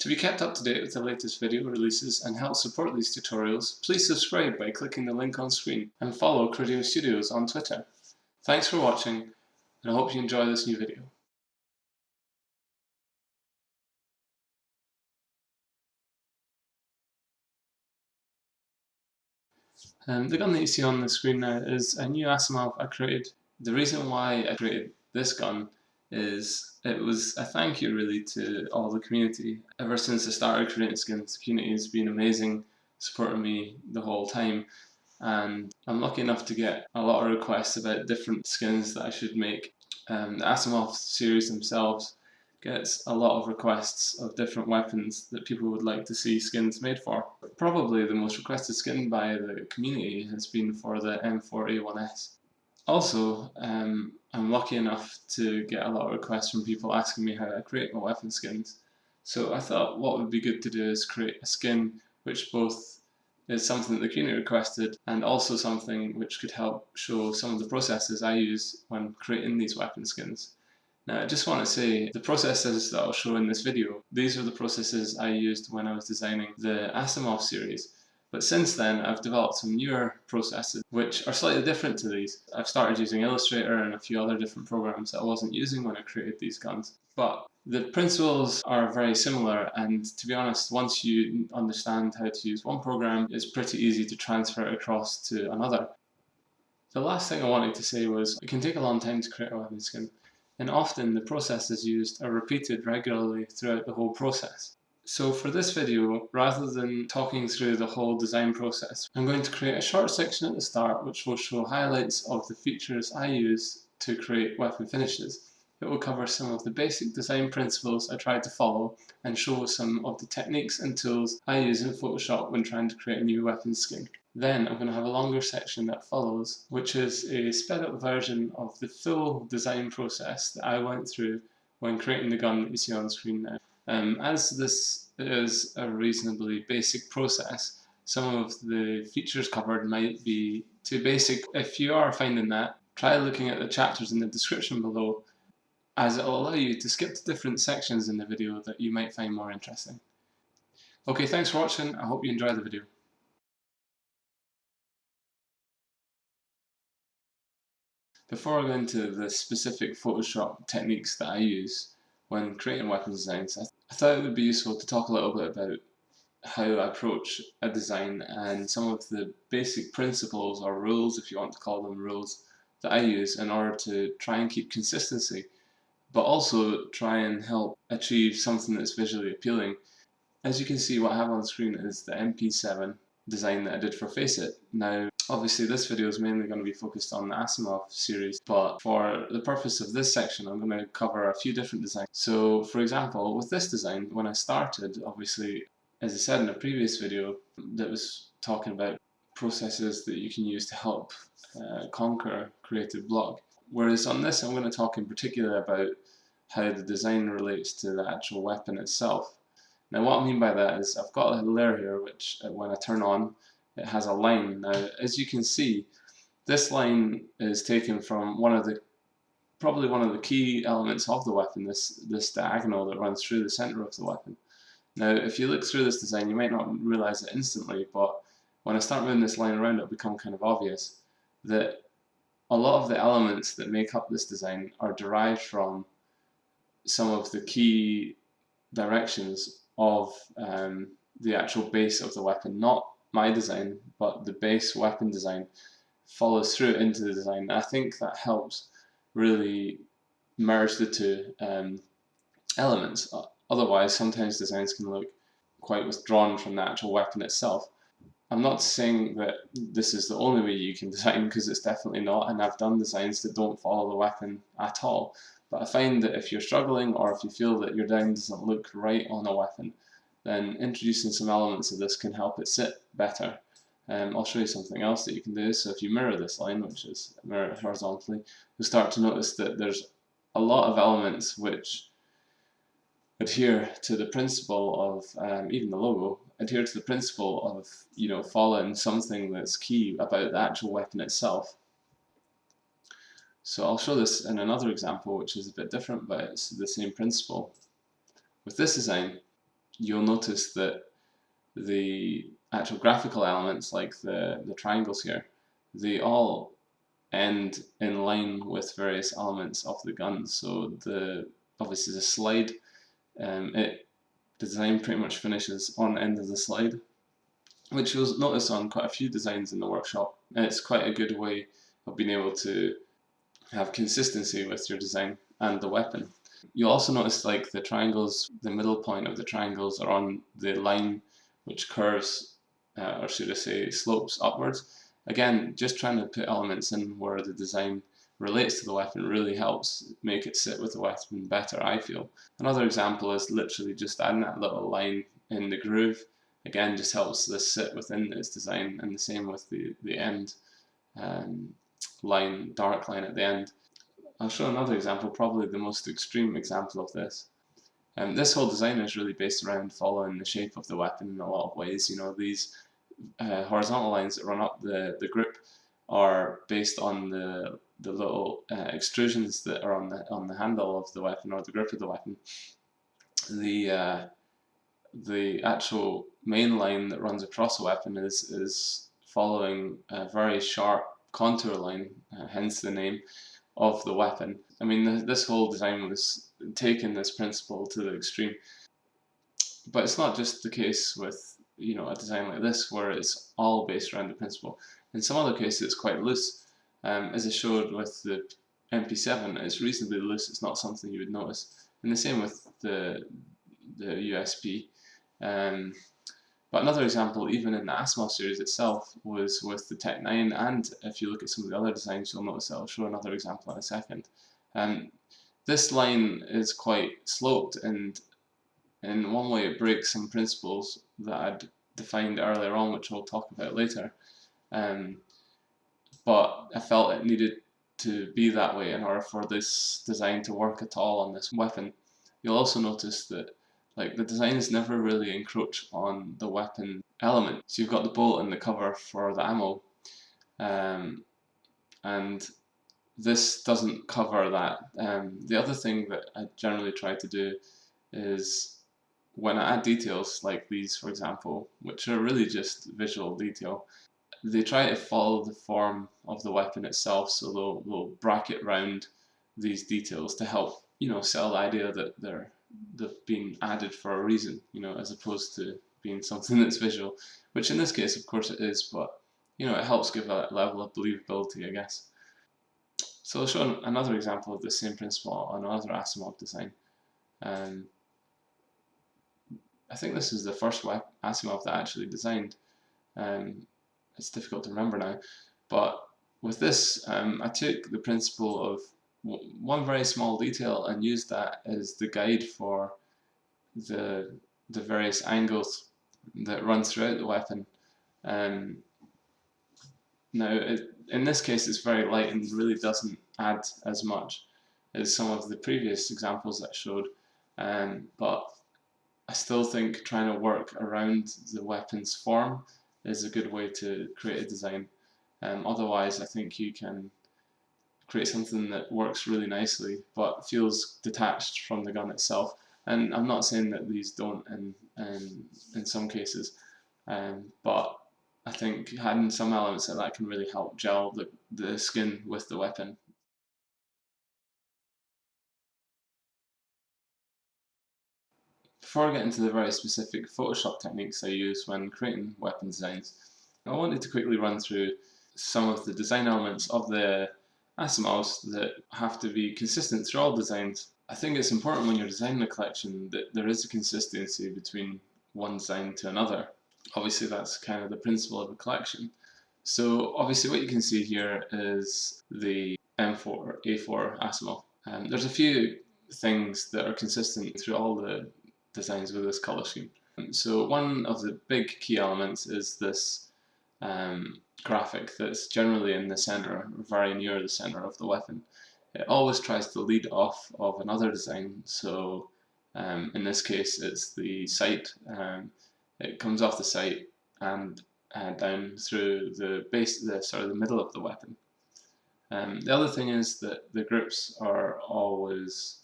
To be kept up to date with the latest video releases and help support these tutorials, please subscribe by clicking the link on screen and follow Coridium Studios on Twitter. Thanks for watching, and I hope you enjoy this new video. The gun that you see on the screen now is a new Asiimov I created. The reason why I created this gun is it was a thank you really to all the community. Ever since I started creating skins, the community has been amazing, supporting me the whole time, and I'm lucky enough to get a lot of requests about different skins that I should make. The Asiimov series themselves gets a lot of requests of different weapons that people would like to see skins made for. Probably the most requested skin by the community has been for the M4A1-S. Also, I'm lucky enough to get a lot of requests from people asking me how I create my weapon skins. So I thought what would be good to do is create a skin which both is something that the community requested and also something which could help show some of the processes I use when creating these weapon skins. Now, I just want to say the processes that I'll show in this video, these are the processes I used when I was designing the Asiimov series. But since then, I've developed some newer processes which are slightly different to these. I've started using Illustrator and a few other different programs that I wasn't using when I created these guns. But the principles are very similar, and to be honest, once you understand how to use one program, it's pretty easy to transfer it across to another. The last thing I wanted to say was it can take a long time to create a weapon skin, and often the processes used are repeated regularly throughout the whole process. So for this video, rather than talking through the whole design process, I'm going to create a short section at the start which will show highlights of the features I use to create weapon finishes. It will cover some of the basic design principles I tried to follow and show some of the techniques and tools I use in Photoshop when trying to create a new weapon skin. Then I'm going to have a longer section that follows, which is a sped up version of the full design process that I went through when creating the gun that you see on screen now. As this is a reasonably basic process, some of the features covered might be too basic. If you are finding that, try looking at the chapters in the description below, as it will allow you to skip to different sections in the video that you might find more interesting. Okay, thanks for watching. I hope you enjoy the video. Before I go into the specific Photoshop techniques that I use when creating weapon designs, I thought it would be useful to talk a little bit about how I approach a design and some of the basic principles or rules, if you want to call them rules, that I use in order to try and keep consistency, but also try and help achieve something that's visually appealing. As you can see, what I have on the screen is the MP7 design that I did for Faceit. Now, obviously this video is mainly going to be focused on the Asiimov series, but for the purpose of this section I'm going to cover a few different designs. So for example, with this design, when I started, obviously, as I said in a previous video that was talking about processes that you can use to help conquer creative block. Whereas on this I'm going to talk in particular about how the design relates to the actual weapon itself. Now what I mean by that is I've got a layer here which when I turn on, it has a line. Now as you can see, this line is taken from probably one of the key elements of the weapon, this diagonal that runs through the center of the weapon. Now if you look through this design you might not realize it instantly, but when I start moving this line around it'll become kind of obvious that a lot of the elements that make up this design are derived from some of the key directions of the actual base of the weapon. Not my design, but the base weapon design follows through into the design. I think that helps really merge the two elements. Otherwise, sometimes designs can look quite withdrawn from the actual weapon itself. I'm not saying that this is the only way you can design, because it's definitely not, and I've done designs that don't follow the weapon at all. But I find that if you're struggling, or if you feel that your design doesn't look right on a weapon, then introducing some elements of this can help it sit better. I'll show you something else that you can do. So if you mirror this line, which is mirror it horizontally, you'll start to notice that there's a lot of elements which adhere to the principle of, even the logo, adhere to the principle of, following something that's key about the actual weapon itself. So I'll show this in another example which is a bit different, but it's the same principle. With this design, you'll notice that the actual graphical elements, like the triangles here, they all end in line with various elements of the gun. So obviously the slide, the design pretty much finishes on the end of the slide, which you'll notice on quite a few designs in the workshop. And it's quite a good way of being able to have consistency with your design and the weapon. You'll also notice like the triangles, the middle point of the triangles are on the line which curves, or should I say slopes upwards. Again, just trying to put elements in where the design relates to the weapon really helps make it sit with the weapon better, I feel. Another example is literally just adding that little line in the groove. Again, just helps this sit within its design, and the same with the end line, dark line at the end. I'll show another example, probably the most extreme example of this. This whole design is really based around following the shape of the weapon in a lot of ways. You know, these horizontal lines that run up the grip are based on the little extrusions that are on the handle of the weapon or the grip of the weapon. The actual main line that runs across the weapon is following a very sharp contour line, hence the name of the weapon. I mean, this whole design was taking this principle to the extreme. But it's not just the case with, you know, a design like this where it's all based around the principle. In some other cases, it's quite loose. As I showed with the MP7, it's reasonably loose. It's not something you would notice. And the same with the USP. But another example, even in the Asiimov series itself, was with the Tech 9, and if you look at some of the other designs, you'll notice that I'll show another example in a second. This line is quite sloped, and in one way it breaks some principles that I'd defined earlier on, which we'll talk about later. But I felt it needed to be that way in order for this design to work at all on this weapon. You'll also notice that like the designs never really encroach on the weapon element. So you've got the bolt and the cover for the ammo, and this doesn't cover that. The other thing that I generally try to do is when I add details like these, for example, which are really just visual detail, they try to follow the form of the weapon itself, so they'll bracket round these details to help, you know, sell the idea that they've been added for a reason, you know, as opposed to being something that's visual, which in this case, of course, it is, but you know, it helps give a level of believability, I guess. So I'll show another example of the same principle on another Asiimov design. I think this is the first Asiimov that I actually designed. It's difficult to remember now, but with this, I took the principle of one very small detail and used that as the guide for the various angles that run throughout the weapon. Now, in this case, it's very light and really doesn't add as much as some of the previous examples that I showed, but I still think trying to work around the weapon's form is a good way to create a design. Otherwise, I think you can create something that works really nicely but feels detached from the gun itself. And I'm not saying that these don't in some cases, but I think adding some elements of that can really help gel the skin with the weapon. Before I get into the very specific Photoshop techniques I use when creating weapon designs, I wanted to quickly run through some of the design elements of the Asiimovs that have to be consistent through all designs. I think it's important when you're designing a collection that there is a consistency between one design to another. Obviously that's kind of the principle of a collection. So obviously what you can see here is the M4A1-S Asiimov. There's a few things that are consistent through all the designs with this color scheme. So one of the big key elements is this graphic that's generally in the center, very near the center of the weapon. It always tries to lead off of another design, so in this case it's the sight. It comes off the sight and down through the base, the middle of the weapon. The other thing is that the grips are always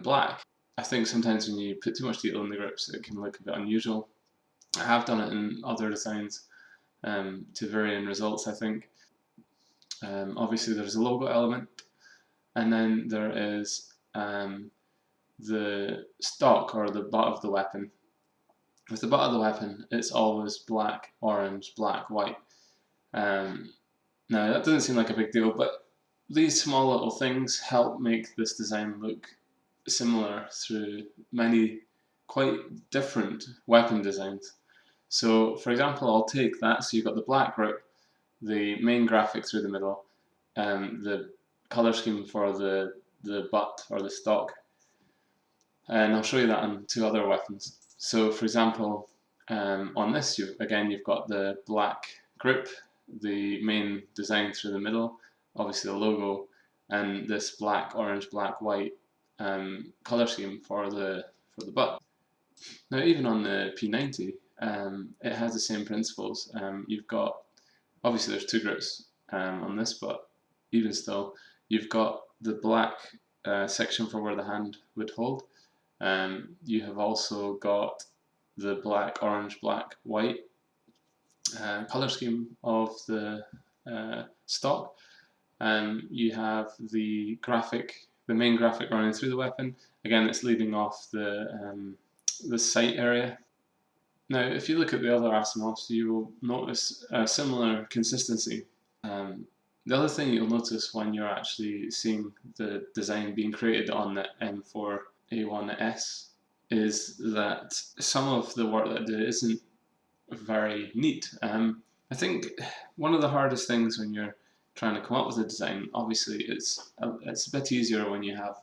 black. I think sometimes when you put too much detail in the grips, it can look a bit unusual. I have done it in other designs to varying results, I think. Obviously there's a logo element, and then there is the stock or the butt of the weapon. With the butt of the weapon, it's always black, orange, black, white. Now that doesn't seem like a big deal, but these small little things help make this design look similar through many quite different weapon designs. So for example, I'll take that, so you've got the black grip, the main graphic through the middle, the color scheme for the butt or the stock, and I'll show you that on two other weapons. So for example, on this, you've got the black grip, the main design through the middle, obviously the logo, and this black, orange, black, white color scheme for the butt. Now even on the P90, it has the same principles. You've got, obviously there's two grips on this, but even still, you've got the black section for where the hand would hold. You have also got the black, orange, black, white color scheme of the stock. You have the graphic, the main graphic running through the weapon. Again, it's leading off the sight area. Now, if you look at the other Asiimovs, you will notice a similar consistency. The other thing you'll notice when you're actually seeing the design being created on the M4A1-S is that some of the work that I did isn't very neat. I think one of the hardest things when you're trying to come up with a design, obviously it's a bit easier when you have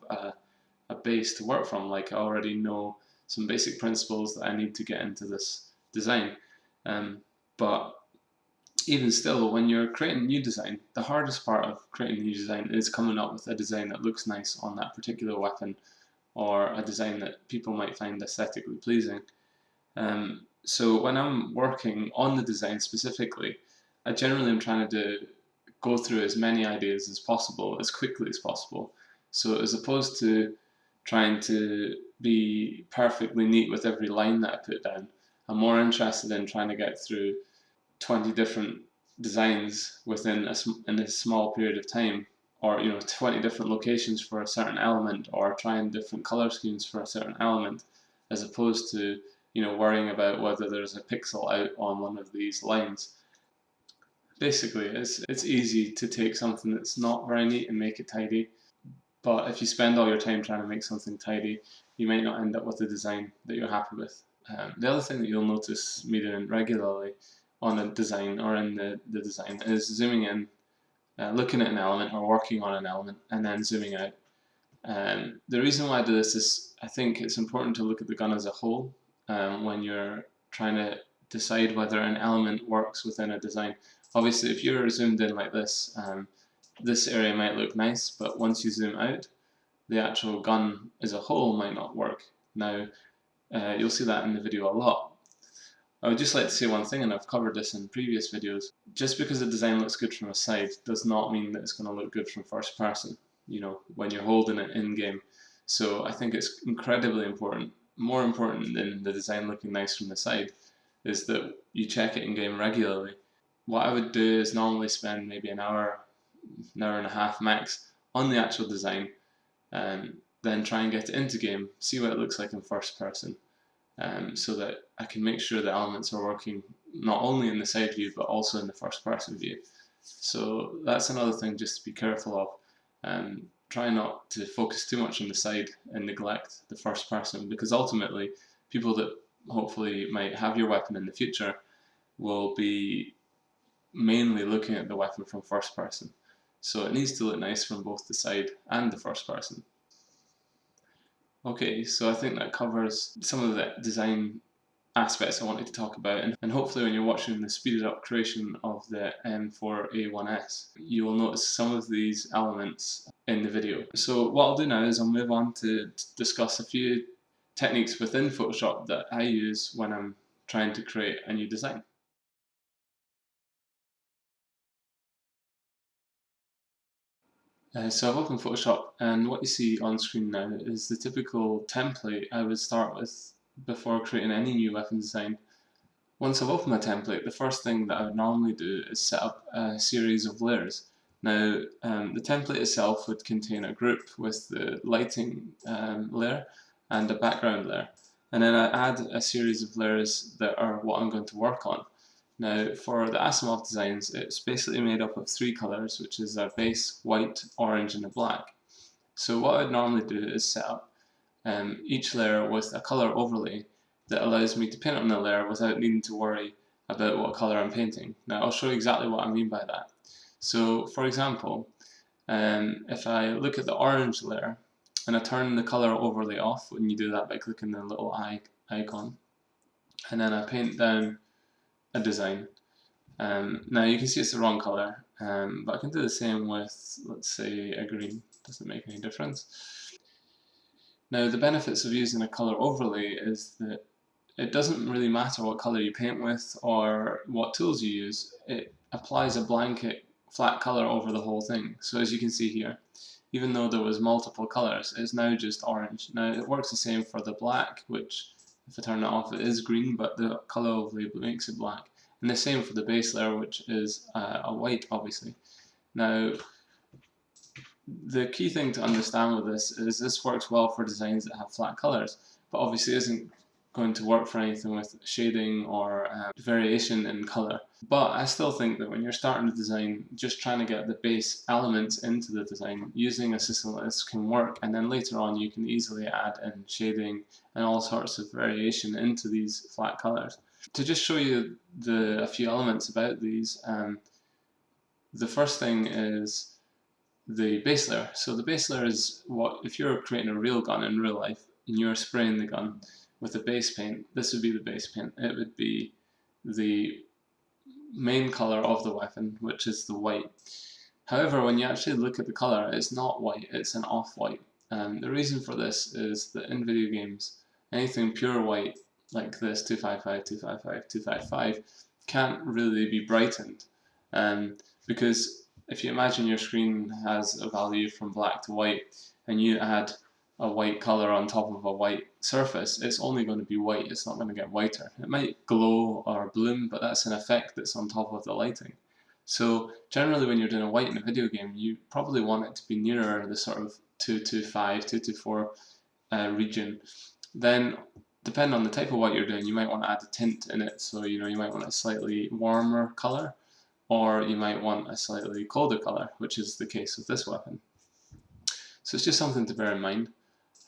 a base to work from, like I already know some basic principles that I need to get into this design. But even still, when you're creating a new design, the hardest part of creating a new design is coming up with a design that looks nice on that particular weapon, or a design that people might find aesthetically pleasing. So when I'm working on the design specifically, I generally am trying to go through as many ideas as possible, as quickly as possible. So as opposed to trying to be perfectly neat with every line that I put down, I'm more interested in trying to get through 20 different designs within in a small period of time, or 20 different locations for a certain element, or trying different color schemes for a certain element, as opposed to worrying about whether there's a pixel out on one of these lines. Basically, it's easy to take something that's not very neat and make it tidy, but if you spend all your time trying to make something tidy, you might not end up with a design that you're happy with. The other thing that you'll notice me doing regularly on a design, or in the design, is zooming in, looking at an element or working on an element, and then zooming out. The reason why I do this is I think it's important to look at the gun as a whole when you're trying to decide whether an element works within a design. Obviously, if you're zoomed in like this, this area might look nice, but once you zoom out, the actual gun as a whole might not work. Now, you'll see that in the video a lot. I would just like to say one thing, and I've covered this in previous videos. Just because the design looks good from a side does not mean that it's going to look good from first person, when you're holding it in game. So I think it's incredibly important, more important than the design looking nice from the side, is that you check it in game regularly. What I would do is normally spend maybe an hour and a half max on the actual design, and then try and get it into game, see what it looks like in first person, so that I can make sure the elements are working not only in the side view but also in the first person view. So that's another thing just to be careful of. Try not to focus too much on the side and neglect the first person, because ultimately people that hopefully might have your weapon in the future will be mainly looking at the weapon from first person. So it needs to look nice from both the side and the first person. Okay, so I think that covers some of the design aspects I wanted to talk about, and hopefully when you're watching the speeded up creation of the M4A1-S, you will notice some of these elements in the video. So what I'll do now is I'll move on to discuss a few techniques within Photoshop that I use when I'm trying to create a new design. So I've opened Photoshop, and what you see on screen now is the typical template I would start with before creating any new weapon design. Once I've opened my template, the first thing that I would normally do is set up a series of layers. Now, the template itself would contain a group with the lighting layer and a background layer. And then I add a series of layers that are what I'm going to work on. Now, for the Asiimov designs, it's basically made up of three colours, which is a base, white, orange, and a black. So what I'd normally do is set up each layer with a colour overlay that allows me to paint on the layer without needing to worry about what colour I'm painting. Now, I'll show you exactly what I mean by that. So, for example, if I look at the orange layer and I turn the colour overlay off, when you do that by clicking the little eye icon, and then I paint down a design. Now you can see it's the wrong colour, but I can do the same with, let's say, a green. Doesn't make any difference. Now the benefits of using a colour overlay is that it doesn't really matter what colour you paint with or what tools you use. It applies a blanket flat colour over the whole thing. So as you can see here, even though there was multiple colours, it's now just orange. Now it works the same for the black, which if I turn it off it is green, but the colour overlay makes it black. And the same for the base layer, which is a white, obviously. Now, the key thing to understand with this works well for designs that have flat colors, but obviously isn't going to work for anything with shading or variation in color. But I still think that when you're starting a design, just trying to get the base elements into the design using a system like this can work, and then later on you can easily add in shading and all sorts of variation into these flat colors. To just show you a few elements about these, the first thing is the base layer. So the base layer is what, if you're creating a real gun in real life and you're spraying the gun with a base paint, this would be the base paint. It would be the main color of the weapon, which is the white. However, when you actually look at the color, it's not white, it's an off-white. The reason for this is that in video games, anything pure white, like this 255, 255, 255, can't really be brightened. Because if you imagine your screen has a value from black to white, and you add a white color on top of a white surface, it's only going to be white, it's not going to get whiter. It might glow or bloom, but that's an effect that's on top of the lighting. So generally when you're doing a white in a video game, you probably want it to be nearer the sort of 225, 224 region. Then depending on the type of white you're doing, you might want to add a tint in it. So you might want a slightly warmer color, or you might want a slightly colder color, which is the case with this weapon. So it's just something to bear in mind.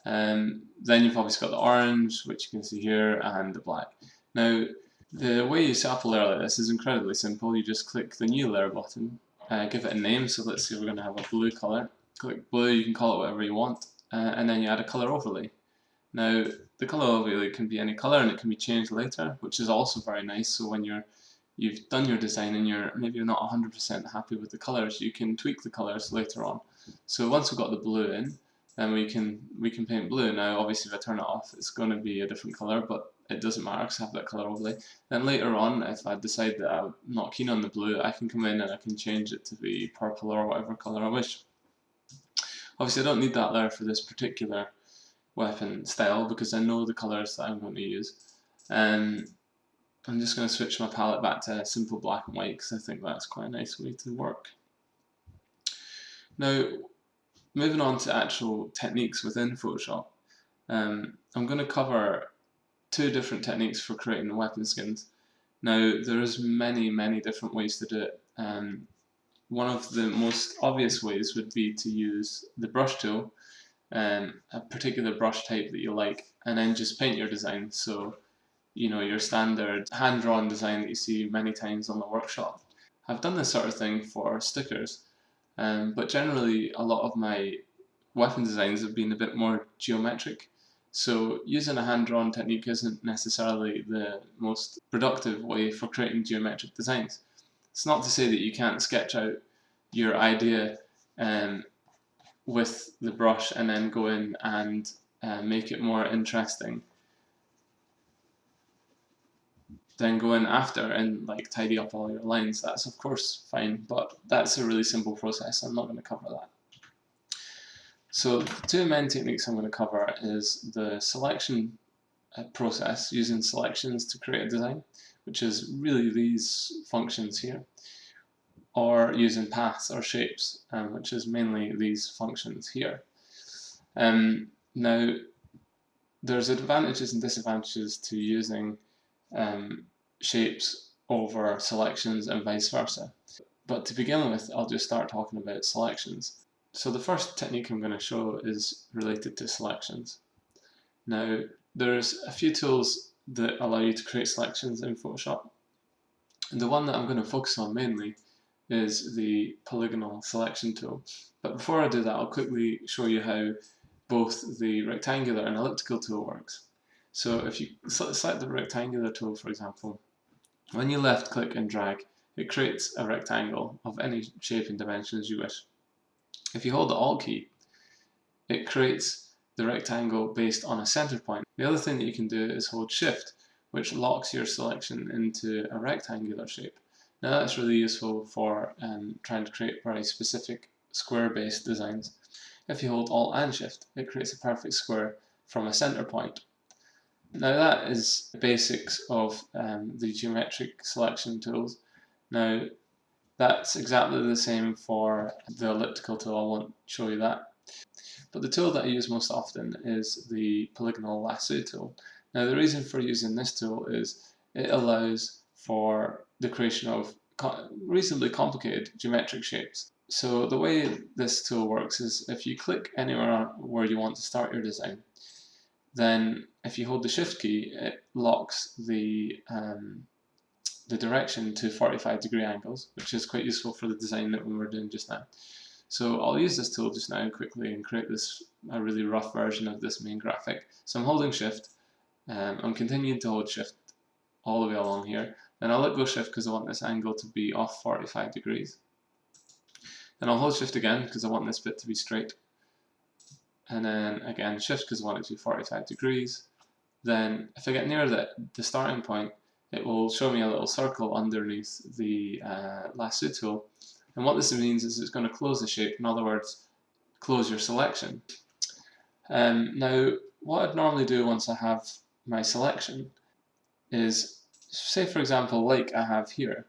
Then you've obviously got the orange, which you can see here, and the black. Now, the way you set up a layer like this is incredibly simple. You just click the new layer button, give it a name, so let's say we're going to have a blue color. Click blue, you can call it whatever you want, and then you add a color overlay. Now, the color overlay can be any color and it can be changed later, which is also very nice. So when you've done your design and maybe you're not 100% happy with the colors, you can tweak the colors later on. So once we've got the blue in, then we can paint blue. Now obviously if I turn it off, it's going to be a different color, but it doesn't matter because I have that color overlay. Then later on, if I decide that I'm not keen on the blue, I can come in and I can change it to be purple or whatever color I wish. Obviously I don't need that layer for this particular weapon style because I know the colors that I'm going to use. I'm just going to switch my palette back to simple black and white because I think that's quite a nice way to work. Now, moving on to actual techniques within Photoshop, I'm going to cover two different techniques for creating weapon skins. Now, there's many different ways to do it. One of the most obvious ways would be to use the brush tool, a particular brush type that you like, and then just paint your design. So, your standard hand-drawn design that you see many times on the workshop. I've done this sort of thing for stickers, but generally a lot of my weapon designs have been a bit more geometric. So using a hand-drawn technique isn't necessarily the most productive way for creating geometric designs. It's not to say that you can't sketch out your idea with the brush and then go in and make it more interesting. Then go in after and like tidy up all your lines. That's of course fine, but that's a really simple process. I'm not going to cover that. So the two main techniques I'm going to cover is the selection process using selections to create a design, which is really these functions here, or using paths or shapes, which is mainly these functions here. Now, there's advantages and disadvantages to using shapes over selections and vice versa. But to begin with, I'll just start talking about selections. So the first technique I'm going to show is related to selections. Now, there's a few tools that allow you to create selections in Photoshop. And the one that I'm going to focus on mainly is the polygonal selection tool. But before I do that, I'll quickly show you how both the rectangular and elliptical tool works. So if you select the rectangular tool, for example, when you left click and drag, it creates a rectangle of any shape and dimensions you wish. If you hold the Alt key, it creates the rectangle based on a center point. The other thing that you can do is hold Shift, which locks your selection into a rectangular shape. Now that's really useful for trying to create very specific square-based designs. If you hold Alt and Shift, it creates a perfect square from a center point. Now that is the basics of the geometric selection tools. Now that's exactly the same for the elliptical tool, I won't show you that. But the tool that I use most often is the polygonal lasso tool. Now the reason for using this tool is it allows for the creation of reasonably complicated geometric shapes. So the way this tool works is if you click anywhere where you want to start your design, then if you hold the Shift key, it locks the direction to 45-degree angles, which is quite useful for the design that we were doing just now. So I'll use this tool just now quickly and create a really rough version of this main graphic. So I'm holding Shift, I'm continuing to hold Shift all the way along here, then I'll let go Shift because I want this angle to be off 45 degrees. Then I'll hold Shift again because I want this bit to be straight. And then again Shift because I want it to be 45 degrees. Then if I get near the starting point, it will show me a little circle underneath the lasso tool. And what this means is it's going to close the shape, in other words, close your selection. Now, what I'd normally do once I have my selection is, say for example, like I have here,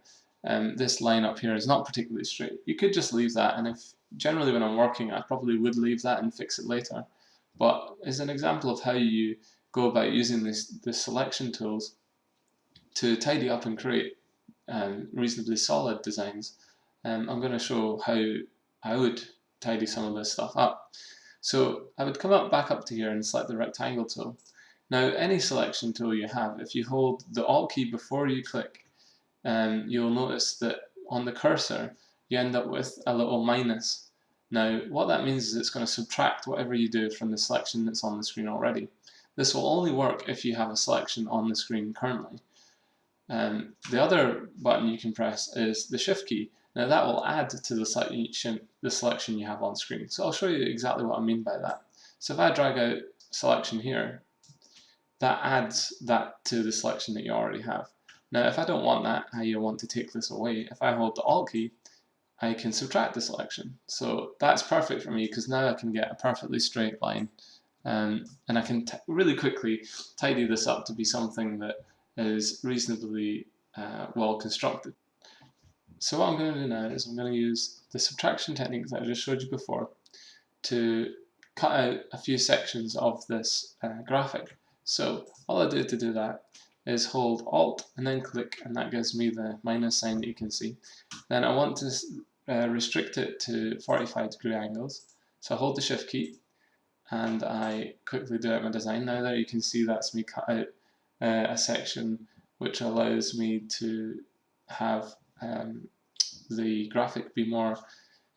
this line up here is not particularly straight. You could just leave that, and if generally when I'm working, I probably would leave that and fix it later. But as an example of how you go about using the selection tools to tidy up and create reasonably solid designs, I'm going to show how I would tidy some of this stuff up. So I would come back up to here and select the rectangle tool. Now any selection tool you have, if you hold the Alt key before you click, you'll notice that on the cursor you end up with a little minus. Now what that means is it's going to subtract whatever you do from the selection that's on the screen already. This will only work if you have a selection on the screen currently. The other button you can press is the Shift key. Now that will add to the selection you have on screen. So I'll show you exactly what I mean by that. So if I drag out selection here, that adds that to the selection that you already have. Now if I don't want that, I want to take this away, if I hold the Alt key, I can subtract the selection. So that's perfect for me because now I can get a perfectly straight line, and I can really quickly tidy this up to be something that is reasonably well constructed. So what I'm going to do now is I'm going to use the subtraction technique that I just showed you before to cut out a few sections of this graphic. So all I do to do that is hold Alt and then click, and that gives me the minus sign that you can see. Then I want to restrict it to 45-degree angles. So I hold the Shift key and I quickly do out my design. Now there you can see that's me cut out a section which allows me to have the graphic be more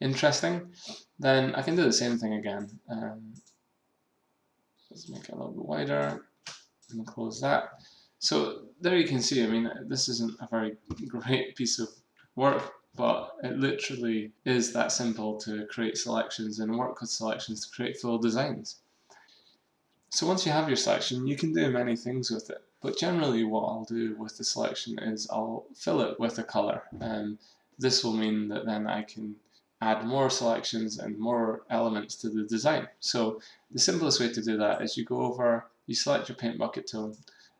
interesting. Then I can do the same thing again. Let's make it a little bit wider and close that. So there you can see, I mean, this isn't a very great piece of work, but it literally is that simple to create selections and work with selections to create full designs. So once you have your selection, you can do many things with it, but generally what I'll do with the selection is I'll fill it with a color, and this will mean that then I can add more selections and more elements to the design. So the simplest way to do that is you go over, you select your paint bucket tool,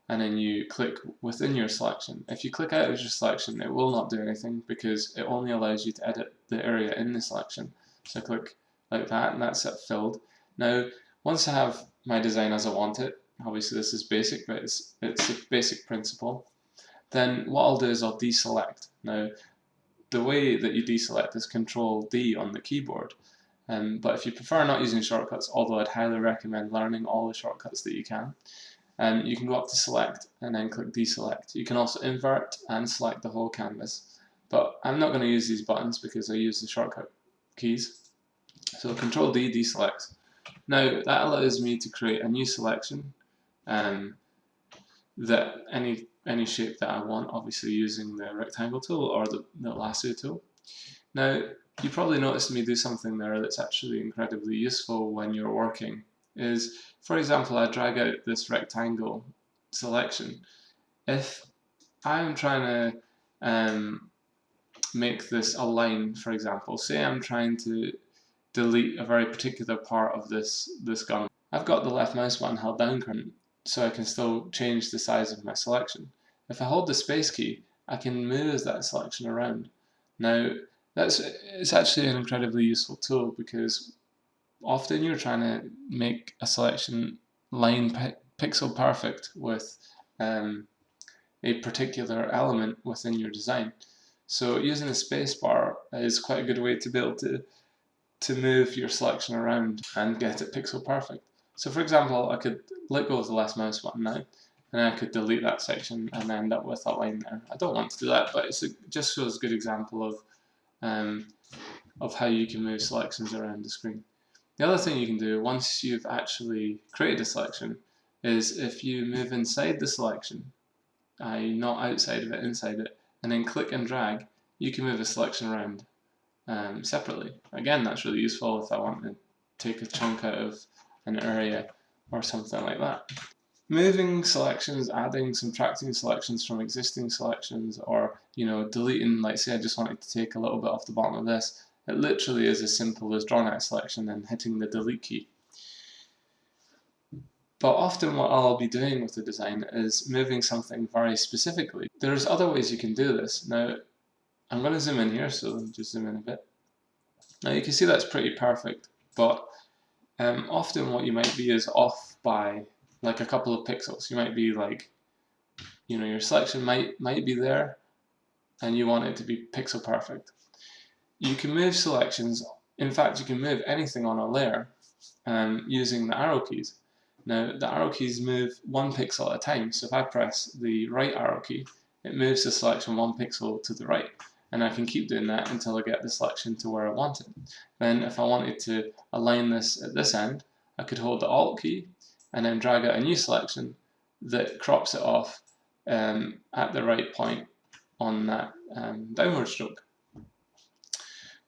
and then you click within your selection. If you click out of your selection, it will not do anything because it only allows you to edit the area in the selection. So I click like that, and that's it filled. Now, once I have my design as I want it, obviously this is basic, but it's a basic principle, then what I'll do is I'll deselect. Now, the way that you deselect is Control D on the keyboard. But if you prefer not using shortcuts, although I'd highly recommend learning all the shortcuts that you can go up to Select and then click Deselect. You can also invert and select the whole canvas, but I'm not going to use these buttons because I use the shortcut keys. So Control D deselects. Now that allows me to create a new selection that any shape that I want, obviously using the rectangle tool or the lasso tool. Now, you probably noticed me do something there that's actually incredibly useful when you're working. Is, for example, I drag out this rectangle selection. If I'm trying to make this a line, for example, say I'm trying to delete a very particular part of this gun, I've got the left mouse button held down currently, so I can still change the size of my selection. If I hold the space key, I can move that selection around. Now, it's actually an incredibly useful tool because often you're trying to make a selection line pixel perfect with a particular element within your design. So using a space bar is quite a good way to be able to move your selection around and get it pixel perfect. So for example, I could let go of the left mouse button now, and I could delete that section and end up with a line there. I don't want to do that, but it just shows a good example of how you can move selections around the screen. The other thing you can do once you've actually created a selection is if you move inside the selection, not outside of it, inside it, and then click and drag, you can move a selection around separately. Again, that's really useful if I want to take a chunk out of an area or something like that. Moving selections, adding, subtracting selections from existing selections, or deleting, like say I just wanted to take a little bit off the bottom of this, it literally is as simple as drawing out a selection and hitting the delete key. But often what I'll be doing with the design is moving something very specifically. There's other ways you can do this. Now, I'm going to zoom in here, so just zoom in a bit. Now you can see that's pretty perfect, but often what you might be is off by like a couple of pixels. You might be like, your selection might be there and you want it to be pixel perfect. You can move selections, in fact you can move anything on a layer using the arrow keys. Now the arrow keys move 1 pixel at a time, so if I press the right arrow key, it moves the selection 1 pixel to the right, and I can keep doing that until I get the selection to where I want it. Then if I wanted to align this at this end, I could hold the Alt key and then drag out a new selection that crops it off at the right point on that downward stroke.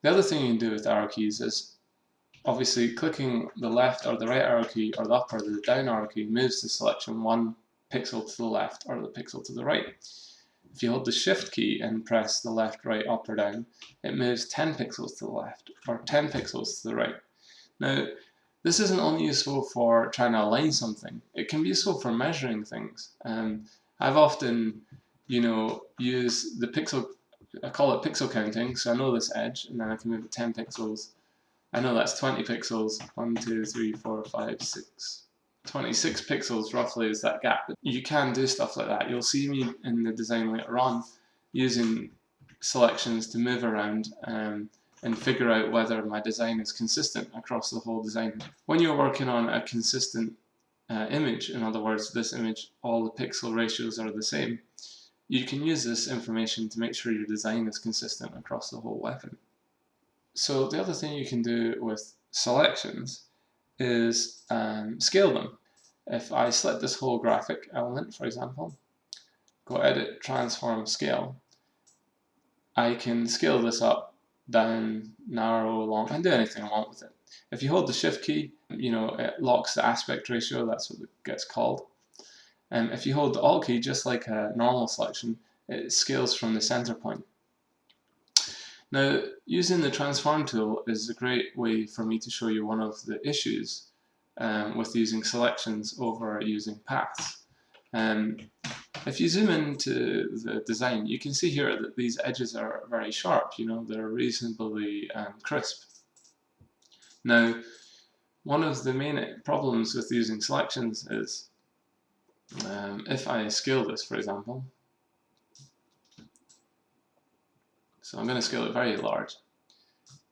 The other thing you can do with arrow keys is obviously clicking the left or the right arrow key or the up or the down arrow key moves the selection 1 pixel to the left or the pixel to the right. If you hold the shift key and press the left, right, up or down, it moves 10 pixels to the left or 10 pixels to the right. Now, this isn't only useful for trying to align something, it can be useful for measuring things. I've often, used the pixel, I call it pixel counting, so I know this edge and then I can move it 10 pixels. I know that's 20 pixels, 1, 2, 3, 4, 5, 6. 26 pixels roughly is that gap. You can do stuff like that. You'll see me in the design later on using selections to move around and figure out whether my design is consistent across the whole design. When you're working on a consistent image, in other words, this image, all the pixel ratios are the same, you can use this information to make sure your design is consistent across the whole weapon. So the other thing you can do with selections is scale them. If I select this whole graphic element, for example, go Edit, Transform, Scale, I can scale this up, down, narrow, long, and do anything I want with it. If you hold the Shift key, it locks the aspect ratio, that's what it gets called. If you hold the Alt key, just like a normal selection, it scales from the center point. Now, using the transform tool is a great way for me to show you one of the issues with using selections over using paths. If you zoom into the design, you can see here that these edges are very sharp, they're reasonably crisp. Now, one of the main problems with using selections is if I scale this, for example, so I'm going to scale it very large,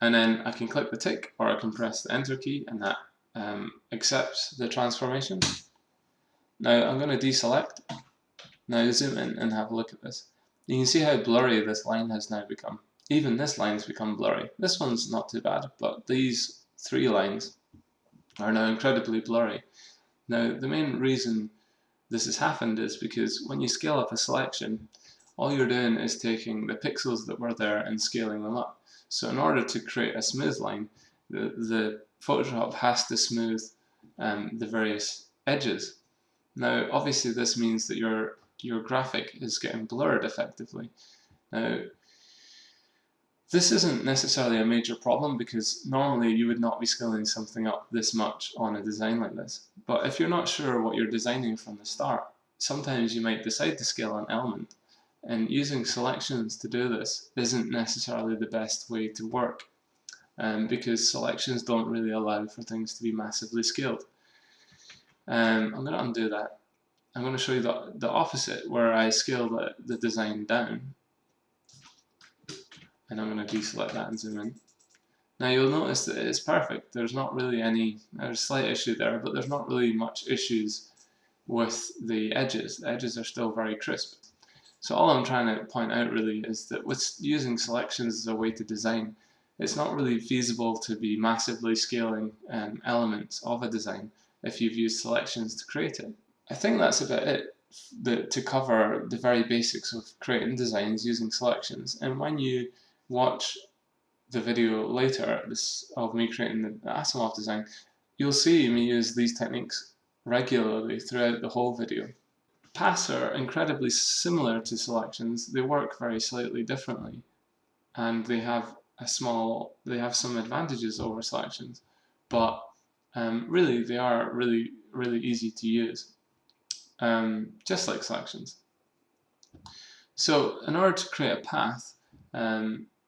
and then I can click the tick or I can press the enter key, and that accepts the transformation. Now I'm going to deselect. Now zoom in and have a look at this. You can see how blurry this line has now become. Even this line has become blurry. This one's not too bad, but these three lines are now incredibly blurry. Now the main reason this has happened is because when you scale up a selection, all you're doing is taking the pixels that were there and scaling them up. So in order to create a smooth line, the Photoshop has to smooth the various edges. Now obviously this means that your graphic is getting blurred effectively. Now this isn't necessarily a major problem because normally you would not be scaling something up this much on a design like this. But if you're not sure what you're designing from the start, sometimes you might decide to scale an element, and using selections to do this isn't necessarily the best way to work, because selections don't really allow for things to be massively scaled. I'm going to undo that. I'm going to show you the opposite, where I scale the design down. And I'm going to deselect that and zoom in. Now you'll notice that it's perfect. There's not really there's a slight issue there, but there's not really much issues with the edges. The edges are still very crisp. So all I'm trying to point out really is that with using selections as a way to design, it's not really feasible to be massively scaling elements of a design if you've used selections to create it. I think that's about it to cover the very basics of creating designs using selections. And when you watch the video later of me creating the Asiimov design, you'll see me use these techniques regularly throughout the whole video. Paths are incredibly similar to selections. They work very slightly differently, and they have some advantages over selections, but really they are really easy to use, just like selections. So in order to create a path,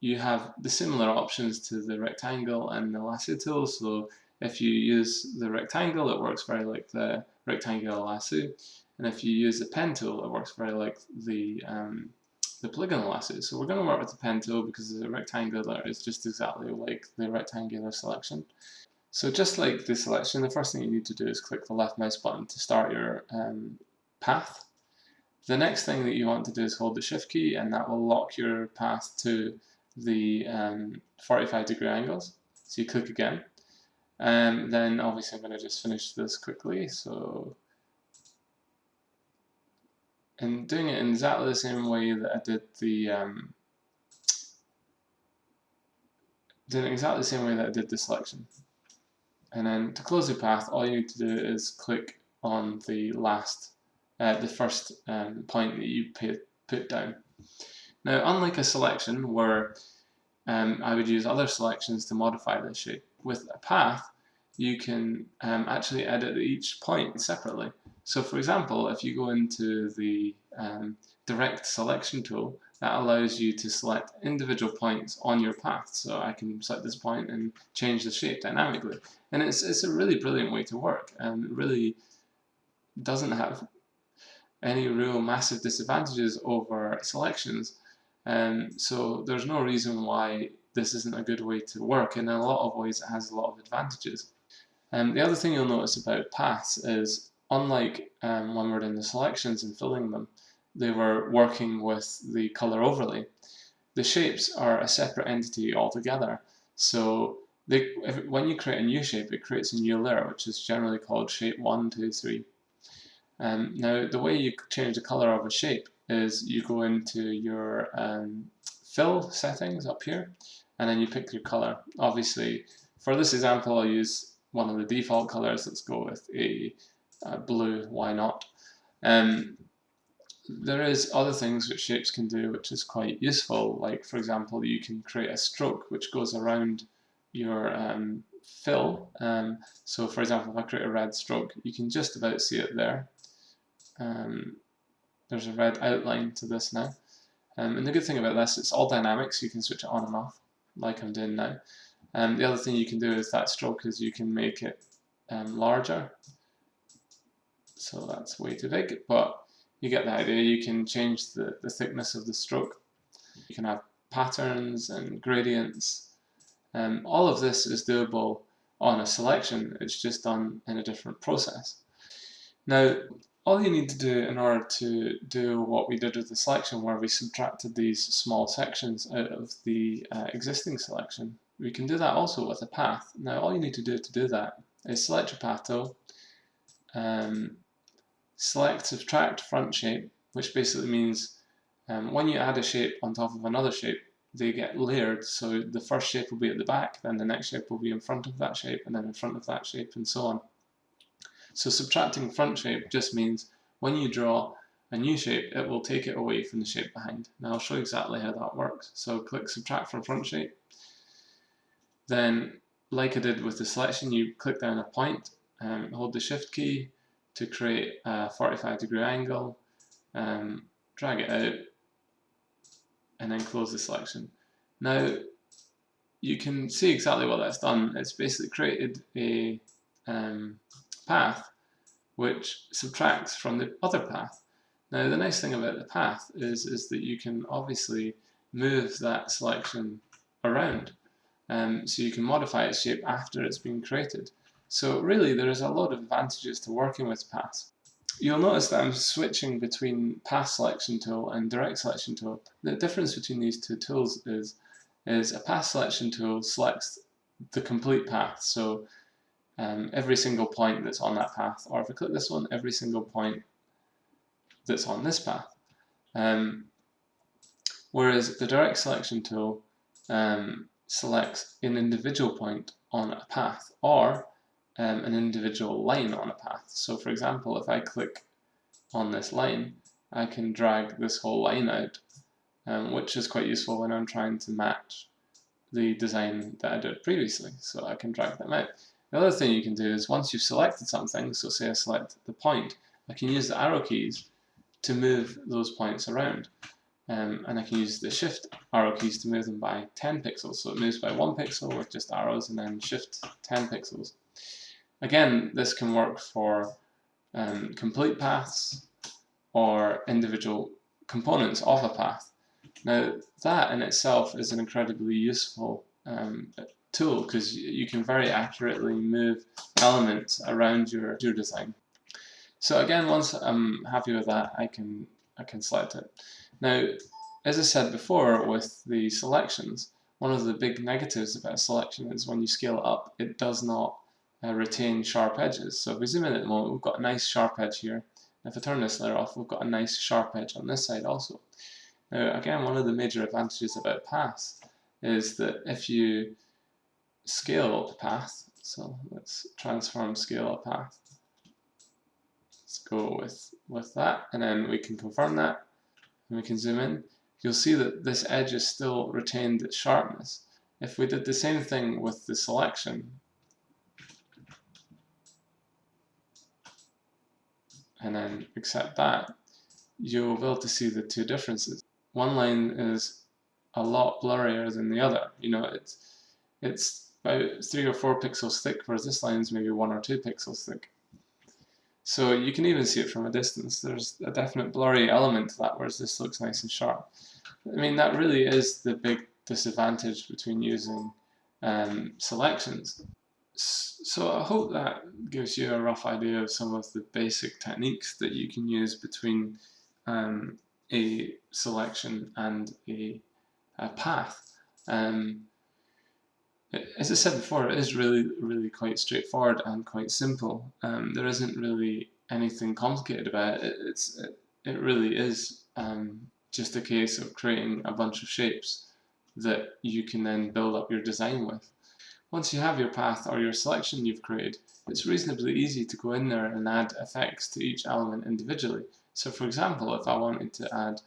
you have the similar options to the rectangle and the lasso tool. So if you use the rectangle, it works very like the rectangular lasso, and if you use the pen tool, it works very like the polygonal lasso. So we're going to work with the pen tool because the rectangular is just exactly like the rectangular selection. So just like the selection, the first thing you need to do is click the left mouse button to start your path. The next thing that you want to do is hold the shift key, and that will lock your path to the 45-degree angles. So you click again, and then obviously I'm going to just finish this quickly. So, and doing it in exactly the same way that I did the selection. And then to close the path, all you need to do is click on the first point that you put down. Now, unlike a selection where I would use other selections to modify this shape, with a path you can actually edit each point separately. So for example, if you go into the direct selection tool, that allows you to select individual points on your path. So I can select this point and change the shape dynamically. And it's a really brilliant way to work, and really doesn't have any real massive disadvantages over selections. So there's no reason why this isn't a good way to work, and in a lot of ways it has a lot of advantages. The other thing you'll notice about paths is, unlike when we're in the selections and filling them, they were working with the color overlay. The shapes are a separate entity altogether. So when you create a new shape, it creates a new layer, which is generally called shape 1, 2, 3. Now, the way you change the color of a shape is you go into your fill settings up here, and then you pick your color. Obviously, for this example, I'll use one of the default colors. Let's go with a blue, why not? There is other things which shapes can do which is quite useful, like for example you can create a stroke which goes around your fill. So for example, if I create a red stroke, you can just about see it there. There's a red outline to this now. And the good thing about this, it's all dynamic, so you can switch it on and off like I'm doing now. The other thing you can do with that stroke is you can make it larger. So that's way too big, but you get the idea. You can change the thickness of the stroke. You can have patterns and gradients. All of this is doable on a selection. It's just done in a different process. Now, all you need to do in order to do what we did with the selection, where we subtracted these small sections out of the existing selection, we can do that also with a path. Now, all you need to do that is select your path tool, select subtract front shape, which basically means when you add a shape on top of another shape, they get layered. So the first shape will be at the back, then the next shape will be in front of that shape, and then in front of that shape, and so on. So subtracting front shape just means when you draw a new shape, it will take it away from the shape behind. Now I'll show you exactly how that works. So click subtract from front shape. Then, like I did with the selection, you click down a point, hold the shift key to create a 45-degree angle, drag it out, and then close the selection. Now you can see exactly what that's done. It's basically created a path which subtracts from the other path. Now the nice thing about the path is that you can obviously move that selection around, so you can modify its shape after it's been created. So really there is a lot of advantages to working with paths. You'll notice that I'm switching between path selection tool and direct selection tool. The difference between these two tools is a path selection tool selects the complete path, so every single point that's on that path, or if I click this one, every single point that's on this path. Whereas the direct selection tool selects an individual point on a path, or an individual line on a path. So for example, if I click on this line, I can drag this whole line out, which is quite useful when I'm trying to match the design that I did previously. So I can drag them out. The other thing you can do is once you've selected something, so say I select the point, I can use the arrow keys to move those points around. And I can use the shift arrow keys to move them by 10 pixels. So it moves by 1 pixel with just arrows, and then shift 10 pixels. Again, this can work for complete paths or individual components of a path. Now that in itself is an incredibly useful tool, because you can very accurately move elements around your design. So again, once I'm happy with that, I can select it. Now, as I said before with the selections, one of the big negatives about a selection is when you scale it up, it does not retain sharp edges. So if we zoom in at the moment, we've got a nice sharp edge here. If I turn this layer off, we've got a nice sharp edge on this side also. Now again, one of the major advantages about paths is that if you scale a path, so let's transform scale a path. Let's go with that, and then we can confirm that, and we can zoom in. You'll see that this edge is still retained its sharpness. If we did the same thing with the selection, and then accept that, you'll be able to see the two differences. One line is a lot blurrier than the other. You know, it's about 3 or 4 pixels thick, whereas this line is maybe 1 or 2 pixels thick. So you can even see it from a distance. There's a definite blurry element to that, whereas this looks nice and sharp. I mean, that really is the big disadvantage between using selections. So I hope that gives you a rough idea of some of the basic techniques that you can use between a selection and a path. As I said before, it is really quite straightforward and quite simple. There isn't really anything complicated about it. It really is just a case of creating a bunch of shapes that you can then build up your design with. Once you have your path or your selection you've created, it's reasonably easy to go in there and add effects to each element individually. So for example, if I wanted to add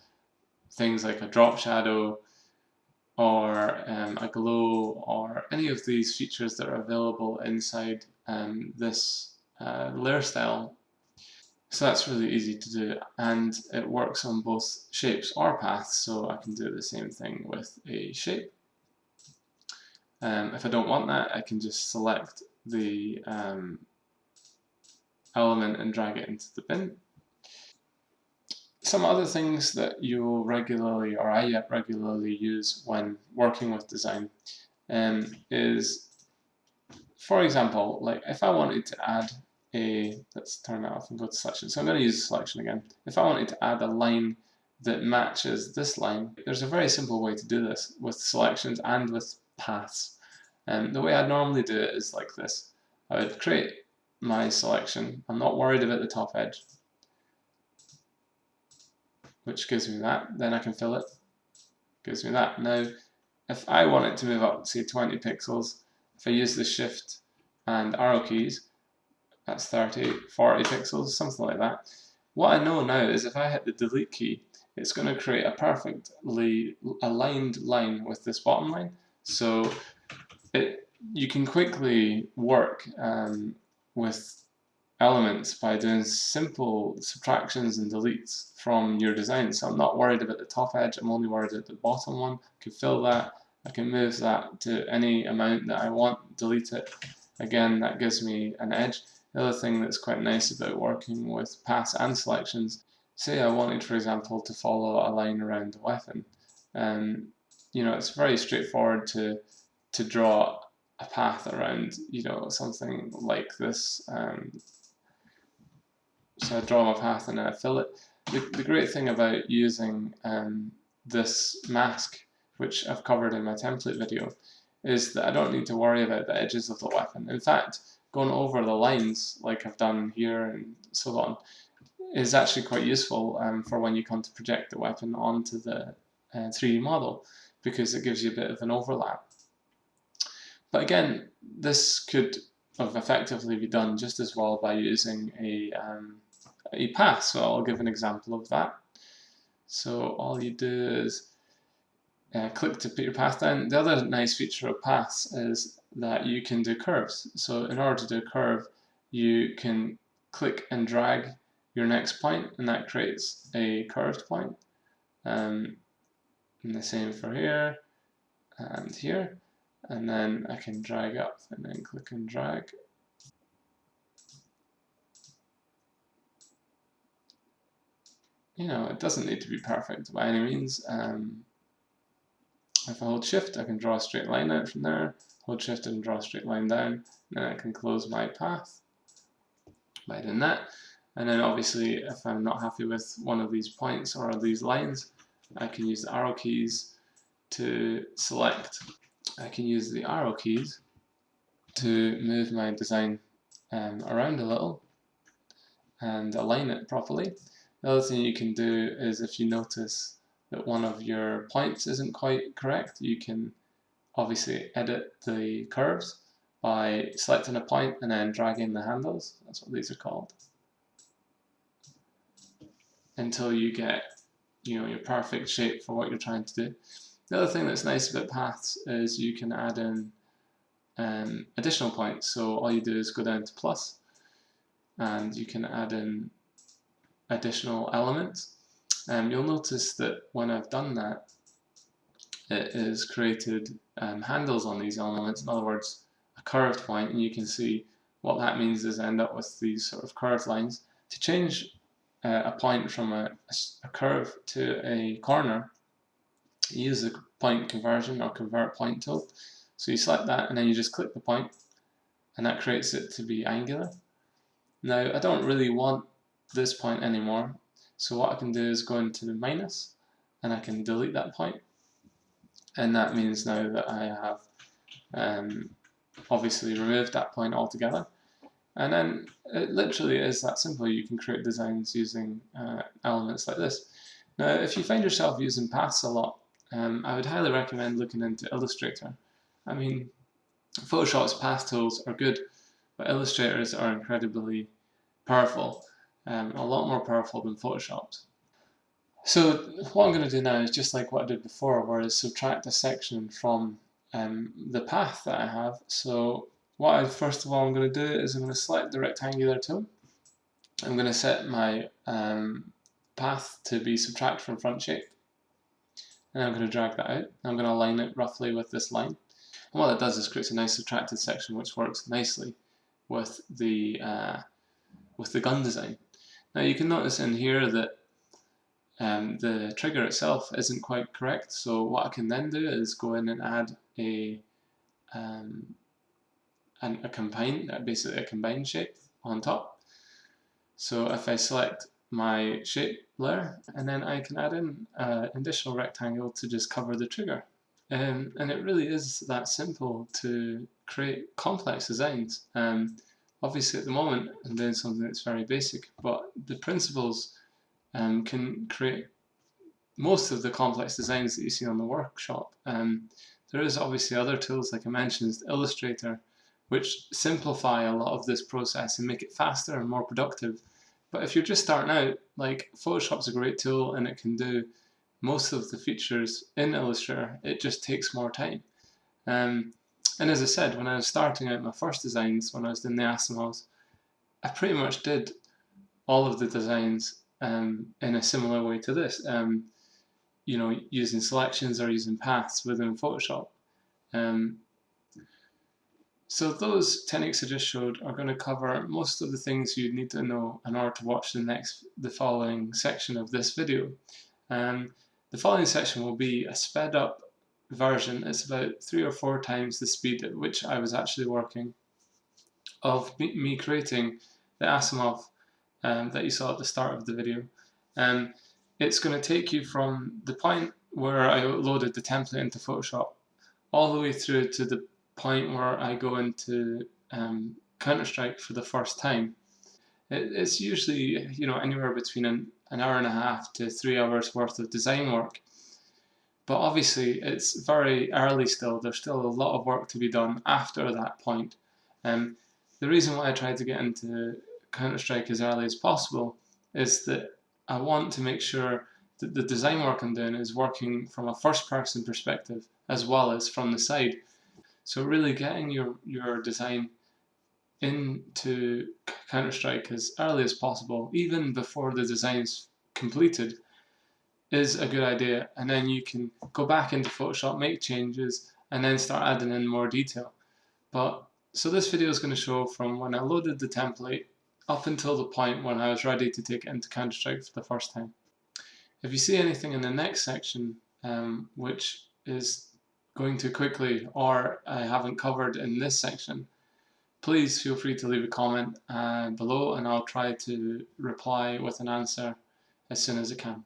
things like a drop shadow or a glow or any of these features that are available inside this layer style. So that's really easy to do, and it works on both shapes or paths, so I can do the same thing with a shape. If I don't want that, I can just select the element and drag it into the bin. Some other things that you'll regularly, or I regularly use when working with design is, for example, like if I wanted to add let's turn that off and go to selection. So I'm going to use selection again. If I wanted to add a line that matches this line, there's a very simple way to do this with selections and with paths. And the way I'd normally do it is like this. I would create my selection. I'm not worried about the top edge, which gives me that. Then I can fill it, gives me that. Now, if I want it to move up, say 20 pixels, if I use the shift and arrow keys, that's 30, 40 pixels, something like that. What I know now is if I hit the delete key, it's going to create a perfectly aligned line with this bottom line. So you can quickly work with elements by doing simple subtractions and deletes from your design. So I'm not worried about the top edge, I'm only worried about the bottom one. I can fill that, I can move that to any amount that I want, delete it. Again, that gives me an edge. The other thing that's quite nice about working with paths and selections, say I wanted, for example, to follow a line around the weapon. You know, it's very straightforward to draw a path around, you know, something like this. So I draw my path and then I fill it. The great thing about using this mask, which I've covered in my template video, is that I don't need to worry about the edges of the weapon. In fact, going over the lines, like I've done here and so on, is actually quite useful for when you come to project the weapon onto the 3D model, because it gives you a bit of an overlap. But again, this could have effectively be done just as well by using a path. So I'll give an example of that. So all you do is click to put your path down. The other nice feature of paths is that you can do curves. So in order to do a curve, you can click and drag your next point, and that creates a curved point. And the same for here and here. And then I can drag up and then click and drag. You know, it doesn't need to be perfect by any means. If I hold shift, I can draw a straight line out from there. Hold shift and draw a straight line down. And then I can close my path by doing that. And then obviously, if I'm not happy with one of these points or these lines, I can use the arrow keys to select. I can use the arrow keys to move my design around a little and align it properly. The other thing you can do is, if you notice that one of your points isn't quite correct, you can obviously edit the curves by selecting a point and then dragging the handles, that's what these are called, until you get, you know, your perfect shape for what you're trying to do. The other thing that's nice about paths is you can add in additional points. So all you do is go down to plus, and you can add in additional elements. You'll notice that when I've done that, it has created handles on these elements. In other words, a curved point, and you can see what that means is I end up with these sort of curved lines. To change a point from a curve to a corner, you use the point conversion or convert point tool. So you select that and then you just click the point, and that creates it to be angular. Now I don't really want this point anymore, so what I can do is go into the minus and I can delete that point, and that means now that I have obviously removed that point altogether. And then it literally is that simple. You can create designs using elements like this. Now if you find yourself using paths a lot, I would highly recommend looking into Illustrator. I mean, Photoshop's path tools are good, but Illustrators are incredibly powerful. a lot more powerful than Photoshop's. So what I'm going to do now is just like what I did before, where I subtract a section from the path that I have. So first of all I'm going to do is I'm going to select the rectangular tool. I'm going to set my path to be subtract from front shape, and I'm going to drag that out. I'm going to align it roughly with this line. And what that does is creates a nice subtracted section which works nicely with the gun design. Now you can notice in here that the trigger itself isn't quite correct, so what I can then do is go in and add basically a combined shape on top. So if I select my shape layer, and then I can add in an additional rectangle to just cover the trigger. And it really is that simple to create complex designs. Obviously at the moment I'm doing something that's very basic, but the principles can create most of the complex designs that you see on the workshop. There is obviously other tools, like I mentioned, Illustrator, which simplify a lot of this process and make it faster and more productive. But if you're just starting out, like Photoshop's a great tool and it can do most of the features in Illustrator. It just takes more time. And as I said, when I was starting out my first designs, when I was doing the Asiimovs, I pretty much did all of the designs in a similar way to this. You know, using selections or using paths within Photoshop. So those techniques I just showed are going to cover most of the things you need to know in order to watch the following section of this video. The following section will be a sped up version. It's about 3 or 4 times the speed at which I was actually working of me creating the Asiimov that you saw at the start of the video. It's going to take you from the point where I loaded the template into Photoshop all the way through to the point where I go into Counter-Strike for the first time. It's usually anywhere between an hour and a half to 3 hours worth of design work. But obviously it's very early still. There's still a lot of work to be done after that point. The reason why I try to get into Counter-Strike as early as possible is that I want to make sure that the design work I'm doing is working from a first-person perspective as well as from the side. So really getting your design into Counter-Strike as early as possible, even before the design's completed, is a good idea. And then you can go back into Photoshop, make changes, and then start adding in more detail. So this video is going to show from when I loaded the template up until the point when I was ready to take it into Counter-Strike for the first time. If you see anything in the next section which is going too quickly or I haven't covered in this section, please feel free to leave a comment below and I'll try to reply with an answer as soon as I can.